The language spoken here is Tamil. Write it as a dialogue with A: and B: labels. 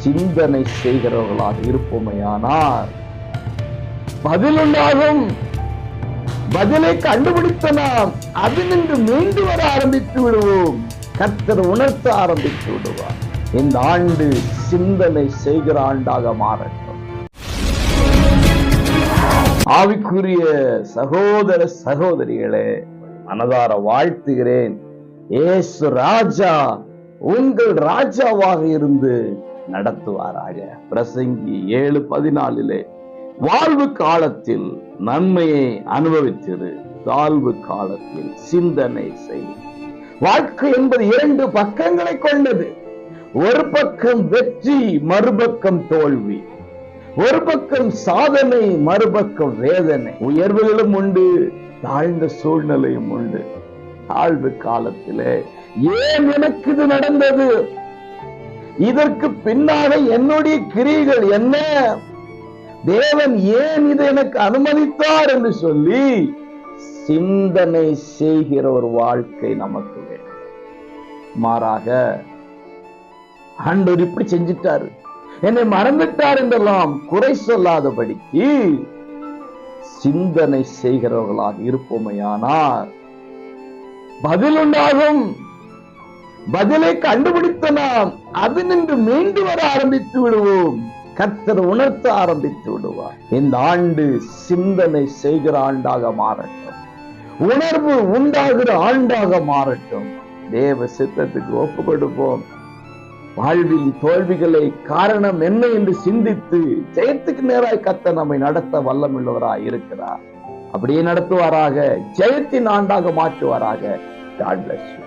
A: சிந்தனை செய்கிறவர்களாக இருப்போமையானால் பதிலுண்டாகும். பதிலை கண்டுபிடித்த நாம் அதினின்று மீண்டு வர ஆரம்பித்து விடுவோம். கர்த்தர் உணர்த்த ஆரம்பித்து விடுவார். இந்த ஆண்டு சிந்தனை செய்கிற ஆண்டாக மாறட்டும். ஆவிக்குரிய சகோதர சகோதரிகளே, மனதார வாழ்த்துகிறேன். இயேசு ராஜா உங்கள் ராஜாவாக இருந்து நடத்துவாராக. பிரசங்கி 7:14 வாழ்வு காலத்தில் நன்மையை அனுபவித்திரு, தாழ்வு காலத்தில் சிந்தனை செய். வாழ்க்கை என்பது 2 பக்கங்களை கொண்டது. ஒரு பக்கம் வெற்றி, மறுபக்கம் தோல்வி. ஒரு பக்கம் சாதனை, மறுபக்கம் வேதனை. உயர்வுகளும் உண்டு, தாழ்ந்த சூழ்நிலையும் உண்டு. தாழ்வு காலத்திலே ஏன் எனக்கு இது நடந்தது, இதற்கு பின்னாக என்னுடைய கிரியைகள் என்ன, தேவன் ஏன் இதை எனக்கு அனுமதித்தார் என்று சொல்லி சிந்தனை செய்கிற ஒரு வாழ்க்கை நமக்கு வேணும். மாறாக ஆண்டவர் இப்படி செஞ்சிட்டாரு, என்னை மறந்துட்டார் என்றெல்லாம் குறை சொல்லாதபடிக்கு சிந்தனை செய்கிறவர்களாக இருப்போமையானால் பதில் உண்டாகும். பதிலை கண்டுபிடித்த நாம் அதினின்று மீண்டு வர ஆரம்பித்து விடுவோம். கர்த்தர் உணர்த்த ஆரம்பித்து விடுவார். இந்த ஆண்டு சிந்தனை செய்கிற ஆண்டாக மாறட்டும். உணர்வு உண்டாகிற ஆண்டாக மாறட்டும். தேவ சித்தத்துக்கு ஒப்பு கொடுப்போம். வாழ்வில் தோல்விகளை காரணம் என்ன என்று சிந்தித்து ஜெயத்துக்கு நேராய் கர்த்தர் நம்மை நடத்த வல்லமுள்ளவராய் இருக்கிறார். அப்படியே நடத்துவாராக, ஜெயத்தின் ஆண்டாக மாற்றுவாராக. God bless you.